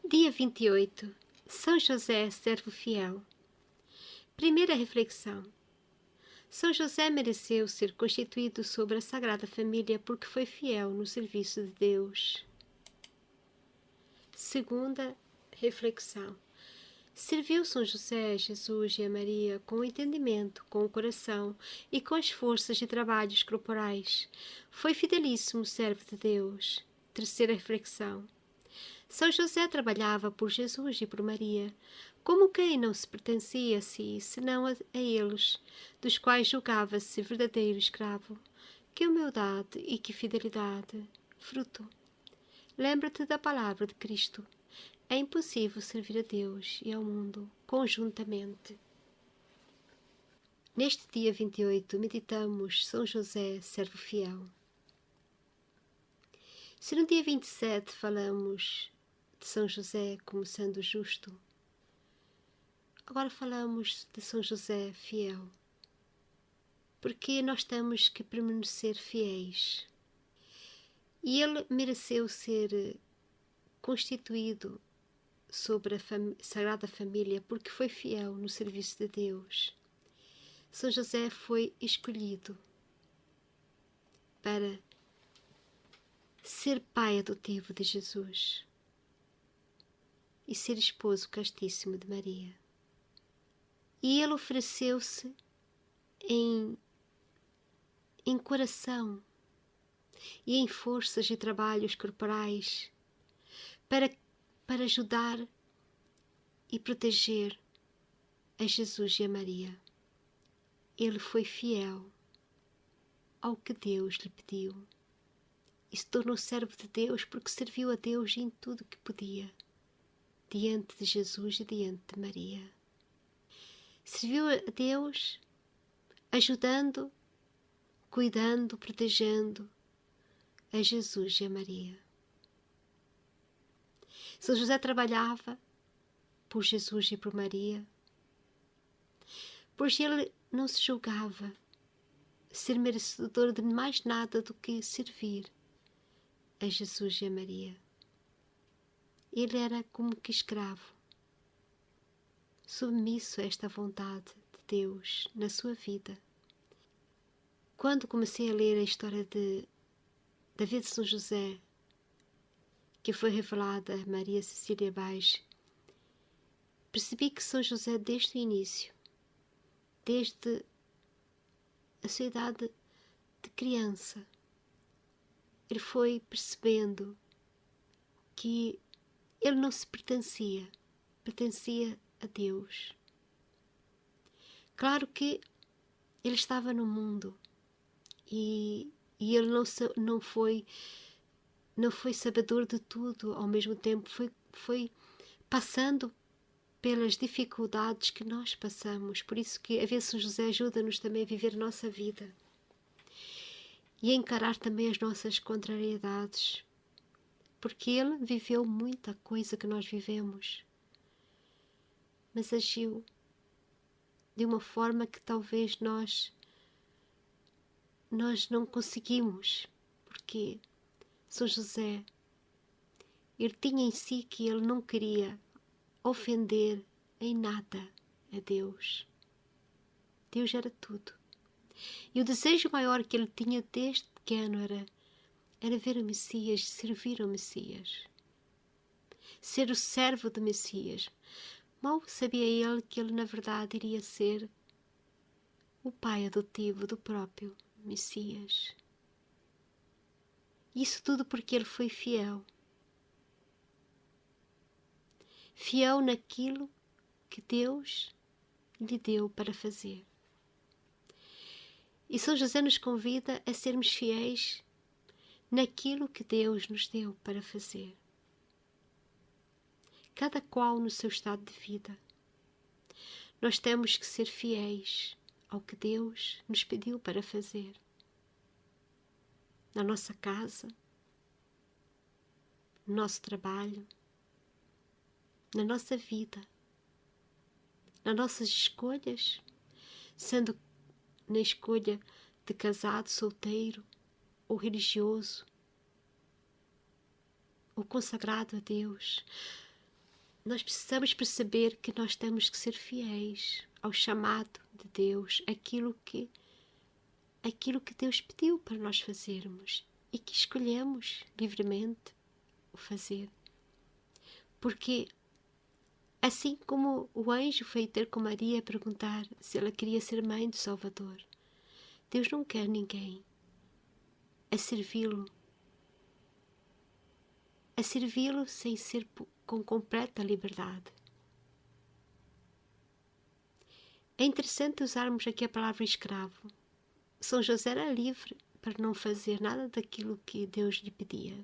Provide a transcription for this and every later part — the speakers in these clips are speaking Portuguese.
Dia 28. São José, servo fiel. Primeira reflexão. São José mereceu ser constituído sobre a Sagrada Família porque foi fiel no serviço de Deus. Segunda reflexão. Serviu São José, Jesus e a Maria com o entendimento, com o coração e com as forças e trabalhos corporais. Foi fidelíssimo servo de Deus. Terceira reflexão. São José trabalhava por Jesus e por Maria, como quem não se pertencia a si, senão a eles, dos quais julgava-se verdadeiro escravo. Que humildade e que fidelidade! Fruto. Lembra-te da palavra de Cristo. É impossível servir a Deus e ao mundo conjuntamente. Neste dia 28, meditamos São José, servo fiel. Se no dia 27 falamos de São José como sendo justo, agora falamos de São José fiel, porque nós temos que permanecer fiéis. E ele mereceu ser constituído sobre a Sagrada Família porque foi fiel no serviço de Deus. São José foi escolhido para ser pai adotivo de Jesus e ser esposo castíssimo de Maria. E ele ofereceu-se em coração e em forças e trabalhos corporais para ajudar e proteger a Jesus e a Maria. Ele foi fiel ao que Deus lhe pediu e se tornou servo de Deus porque serviu a Deus em tudo o que podia, diante de Jesus e diante de Maria. Serviu a Deus ajudando, cuidando, protegendo a Jesus e a Maria. São José trabalhava por Jesus e por Maria, pois ele não se julgava ser merecedor de mais nada do que servir a Jesus e a Maria. Ele era como que escravo, submisso a esta vontade de Deus na sua vida. Quando comecei a ler a história da vida de São José, que foi revelada a Maria Cecília Baix, percebi que São José, desde o início, desde a sua idade de criança, ele foi percebendo que ele não se pertencia a Deus. Claro que ele estava no mundo e ele não foi sabedor de tudo, ao mesmo tempo foi passando pelas dificuldades que nós passamos. Por isso que a vezes São José ajuda-nos também a viver a nossa vida e a encarar também as nossas contrariedades, porque ele viveu muita coisa que nós vivemos, mas agiu de uma forma que talvez nós não conseguimos, porque São José, ele tinha em si que ele não queria ofender em nada a Deus. Deus era tudo. E o desejo maior que ele tinha desde pequeno era ver o Messias, servir o Messias, ser o servo do Messias. Mal sabia ele que ele na verdade iria ser o pai adotivo do próprio Messias. Isso tudo porque ele foi fiel. Fiel naquilo que Deus lhe deu para fazer. E São José nos convida a sermos fiéis naquilo que Deus nos deu para fazer. Cada qual no seu estado de vida. Nós temos que ser fiéis ao que Deus nos pediu para fazer. Na nossa casa, no nosso trabalho, na nossa vida, nas nossas escolhas, sendo na escolha de casado, solteiro, ou religioso, ou consagrado a Deus. nós precisamos perceber que nós temos que ser fiéis ao chamado de Deus, aquilo que Deus pediu para nós fazermos e que escolhemos livremente o fazer. Porque assim como o anjo foi ter com Maria perguntar se ela queria ser mãe do Salvador, Deus não quer ninguém a servi-lo sem ser com completa liberdade. É interessante usarmos aqui a palavra escravo. São José era livre para não fazer nada daquilo que Deus lhe pedia.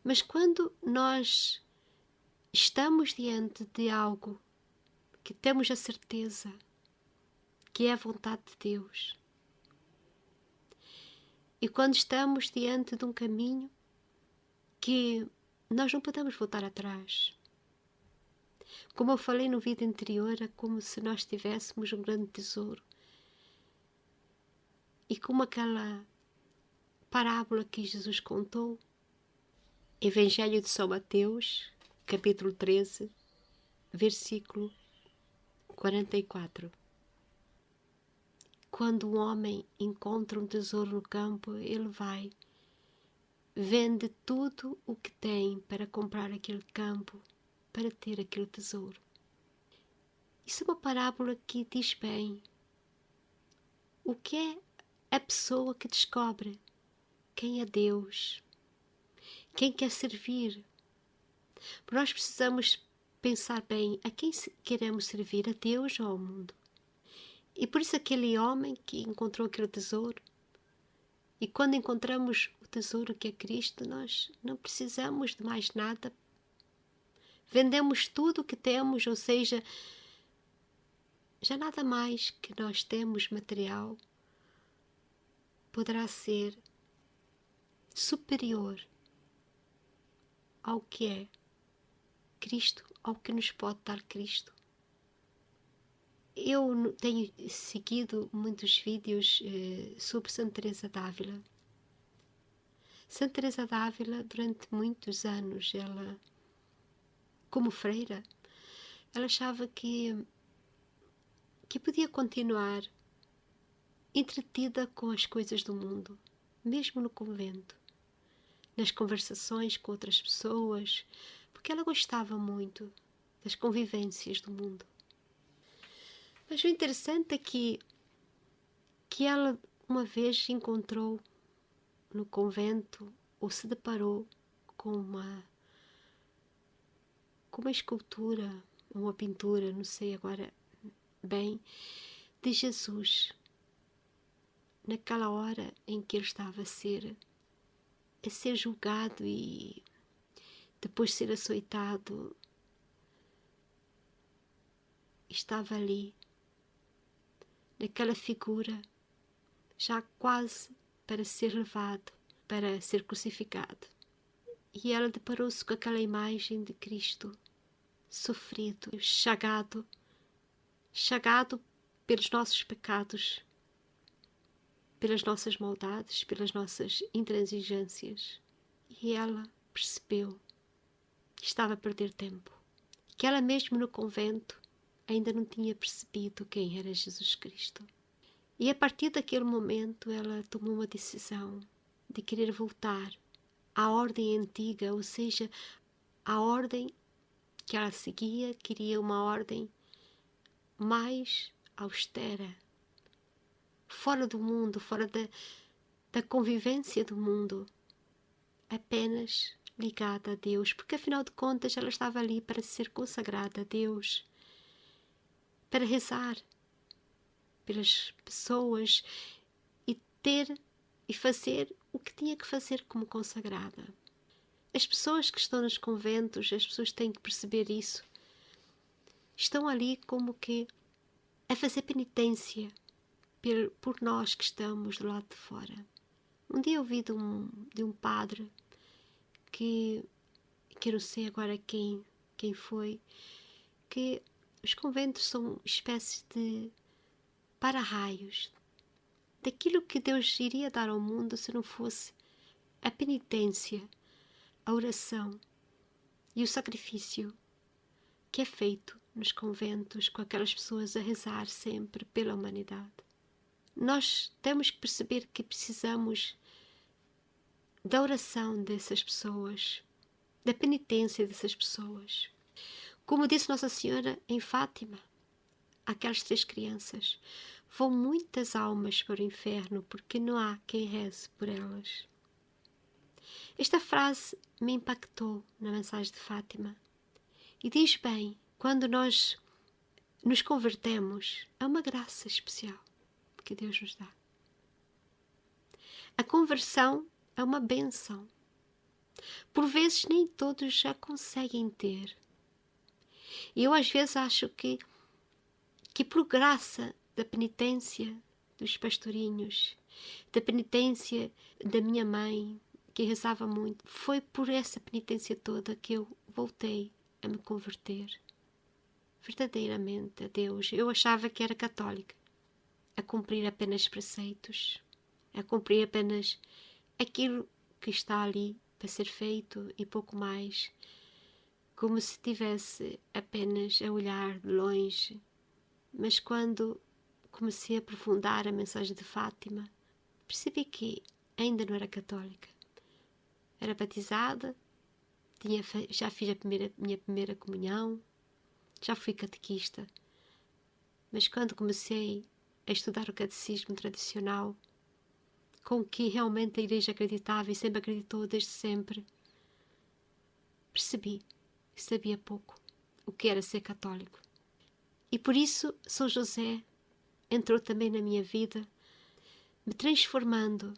Mas quando nós estamos diante de algo que temos a certeza que é a vontade de Deus, e quando estamos diante de um caminho que nós não podemos voltar atrás, como eu falei no vídeo anterior, é como se nós tivéssemos um grande tesouro. E como aquela parábola que Jesus contou, Evangelho de São Mateus, capítulo 13, versículo 44. Quando um homem encontra um tesouro no campo, ele vai, vende tudo o que tem para comprar aquele campo, para ter aquele tesouro. Isso é uma parábola que diz bem o que é a pessoa que descobre quem é Deus, quem quer servir. Nós precisamos pensar bem a quem queremos servir, a Deus ou ao mundo. E por isso aquele homem que encontrou aquele tesouro, e quando encontramos o tesouro que é Cristo, nós não precisamos de mais nada. Vendemos tudo o que temos, ou seja, já nada mais que nós temos material poderá ser superior ao que é Cristo, ao que nos pode dar Cristo. Eu tenho seguido muitos vídeos sobre Santa Teresa d'Ávila. Santa Teresa d'Ávila, durante muitos anos, ela, como freira, ela achava que podia continuar entretida com as coisas do mundo, mesmo no convento, nas conversações com outras pessoas, porque ela gostava muito das convivências do mundo. Mas o interessante é que ela uma vez encontrou no convento, ou se deparou com uma escultura, uma pintura, não sei agora bem, de Jesus, naquela hora em que ele estava a ser julgado e depois ser açoitado, estava ali, naquela figura, já quase para ser levado, para ser crucificado. E ela deparou-se com aquela imagem de Cristo sofrido, chagado pelos nossos pecados, pelas nossas maldades, pelas nossas intransigências. E ela percebeu que estava a perder tempo, que ela mesmo no convento ainda não tinha percebido quem era Jesus Cristo. E a partir daquele momento ela tomou uma decisão de querer voltar à ordem antiga, ou seja, à ordem que ela seguia, queria uma ordem mais austera, fora do mundo, fora da convivência do mundo, apenas ligada a Deus, porque afinal de contas ela estava ali para ser consagrada a Deus, para rezar pelas pessoas e ter e fazer o que tinha que fazer como consagrada. As pessoas que estão nos conventos, as pessoas têm que perceber isso. Estão ali como que a fazer penitência por nós que estamos do lado de fora. Um dia eu ouvi de um padre que eu não sei agora quem foi, que os conventos são espécies de para-raios daquilo que Deus iria dar ao mundo se não fosse a penitência, a oração e o sacrifício que é feito nos conventos com aquelas pessoas a rezar sempre pela humanidade. Nós temos que perceber que precisamos da oração dessas pessoas, da penitência dessas pessoas. Como disse Nossa Senhora em Fátima, aquelas 3 crianças, vão muitas almas para o inferno porque não há quem reze por elas. Esta frase me impactou na mensagem de Fátima e diz bem, quando nós nos convertemos, é uma graça especial que Deus nos dá. A conversão é uma bênção. Por vezes nem todos já conseguem ter. E eu às vezes acho que por graça da penitência dos pastorinhos, da penitência da minha mãe, que rezava muito, foi por essa penitência toda que eu voltei a me converter verdadeiramente a Deus. Eu achava que era católica, a cumprir apenas preceitos, a cumprir apenas aquilo que está ali para ser feito e pouco mais, como se estivesse apenas a olhar de longe. Mas quando comecei a aprofundar a mensagem de Fátima, percebi que ainda não era católica. Era batizada, já fiz minha primeira comunhão, já fui catequista. Mas quando comecei a estudar o catecismo tradicional, com que realmente a Igreja acreditava e sempre acreditou desde sempre, percebi que sabia pouco o que era ser católico. E por isso São José entrou também na minha vida, me transformando,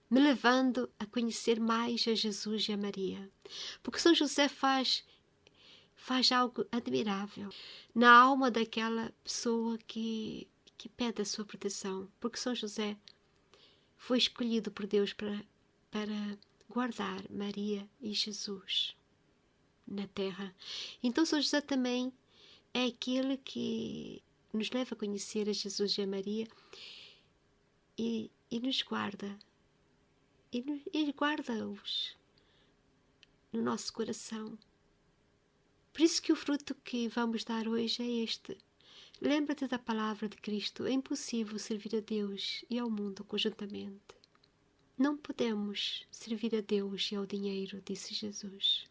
me levando a conhecer mais a Jesus e a Maria. Porque São José faz algo admirável na alma daquela pessoa que pede a sua proteção. Porque São José foi escolhido por Deus para guardar Maria e Jesus na terra. Então São José também é aquele que nos leva a conhecer a Jesus e a Maria e nos guarda. E guarda-os no nosso coração. Por isso que o fruto que vamos dar hoje é este. Lembra-te da palavra de Cristo. É impossível servir a Deus e ao mundo conjuntamente. Não podemos servir a Deus e ao dinheiro, disse Jesus.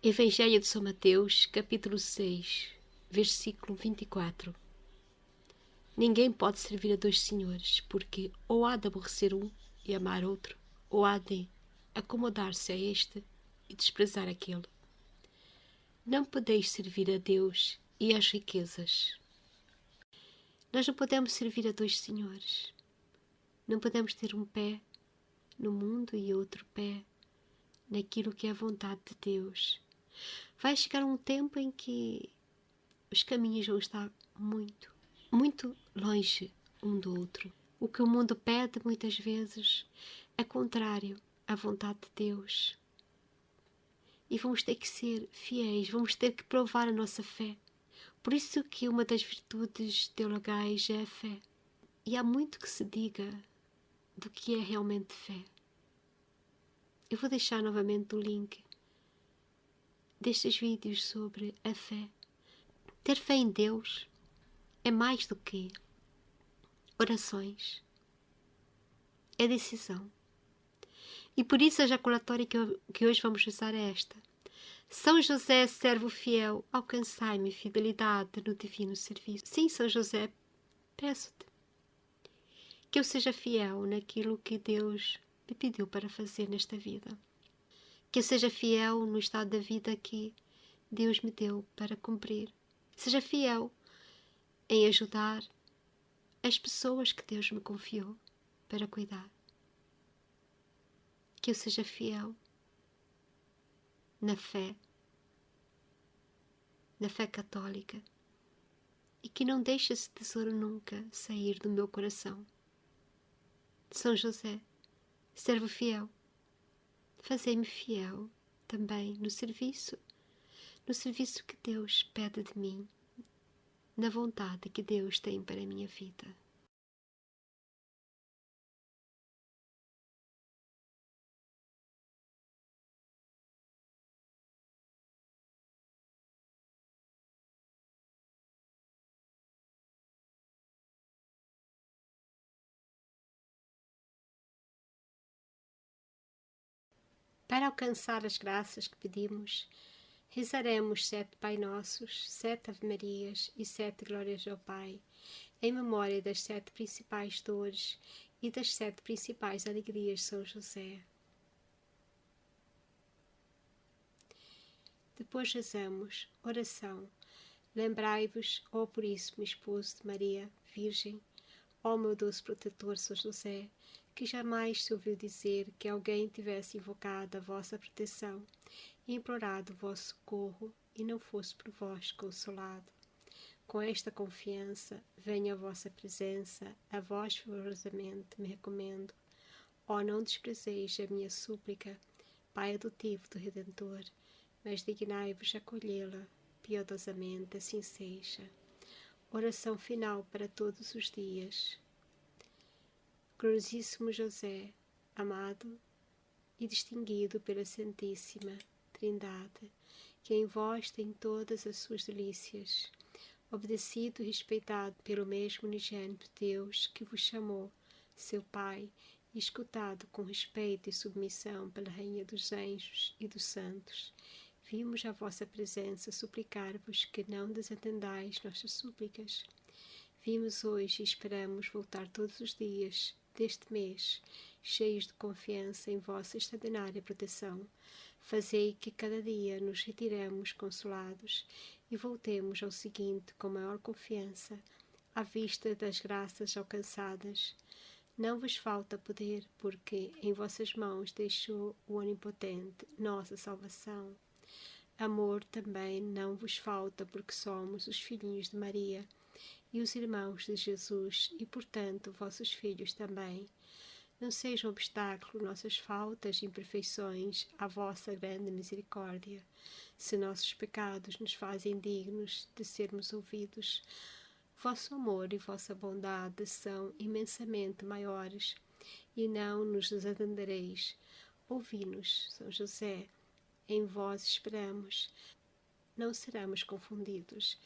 Evangelho de São Mateus, capítulo 6, versículo 24. Ninguém pode servir a 2 senhores, porque ou há de aborrecer um e amar outro, ou há de acomodar-se a este e desprezar aquele. Não podeis servir a Deus e às riquezas. Nós não podemos servir a 2 senhores. Não podemos ter um pé no mundo e outro pé naquilo que é a vontade de Deus. Vai chegar um tempo em que os caminhos vão estar muito, muito longe um do outro. O que o mundo pede muitas vezes é contrário à vontade de Deus. E vamos ter que ser fiéis, vamos ter que provar a nossa fé. Por isso que uma das virtudes teologais é a fé. E há muito que se diga do que é realmente fé. Eu vou deixar novamente o link destes vídeos sobre a fé. Ter fé em Deus é mais do que orações. É decisão. E por isso a jaculatória que hoje vamos rezar é esta. São José, servo fiel, alcançai-me fidelidade no divino serviço. Sim, São José, peço-te que eu seja fiel naquilo que Deus me pediu para fazer nesta vida. Que eu seja fiel no estado da vida que Deus me deu para cumprir. Seja fiel em ajudar as pessoas que Deus me confiou para cuidar. Que eu seja fiel na fé católica e que não deixe esse tesouro nunca sair do meu coração. São José, servo fiel, fazei-me fiel também no serviço que Deus pede de mim, na vontade que Deus tem para a minha vida. Para alcançar as graças que pedimos, rezaremos 7 Pai Nossos, 7 Ave Marias e 7 Glórias ao Pai, em memória das 7 principais dores e das 7 principais alegrias de São José. Depois rezamos, oração. Lembrai-vos, ó Puríssimo Esposo de Maria, Virgem, ó meu doce protetor São José, que jamais se ouviu dizer que alguém tivesse invocado a vossa proteção e implorado o vosso socorro e não fosse por vós consolado. Com esta confiança, venho à vossa presença, a vós favorosamente me recomendo. Ó, não desprezeis a minha súplica, Pai adotivo do Redentor, mas dignai-vos acolhê-la, piedosamente assim seja. Oração final para todos os dias. Gloriosíssimo José, amado e distinguido pela Santíssima Trindade, que em vós tem todas as suas delícias, obedecido e respeitado pelo mesmo unigênito Deus que vos chamou, seu Pai, e escutado com respeito e submissão pela Rainha dos Anjos e dos Santos, vimos à vossa presença suplicar-vos que não desatendais nossas súplicas. Vimos hoje e esperamos voltar todos os dias deste mês, cheios de confiança em vossa extraordinária proteção. Fazei que cada dia nos retiremos consolados e voltemos ao seguinte com maior confiança, à vista das graças alcançadas. Não vos falta poder, porque em vossas mãos deixou o Onipotente nossa salvação. Amor também não vos falta, porque somos os filhinhos de Maria e os irmãos de Jesus, e portanto vossos filhos também. Não sejam obstáculo nossas faltas e imperfeições à vossa grande misericórdia. Se nossos pecados nos fazem dignos de sermos ouvidos, vosso amor e vossa bondade são imensamente maiores, e não nos desatendereis. Ouvi-nos, São José, em vós esperamos, não seremos confundidos.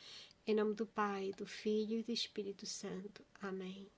Em nome do Pai, do Filho e do Espírito Santo. Amém.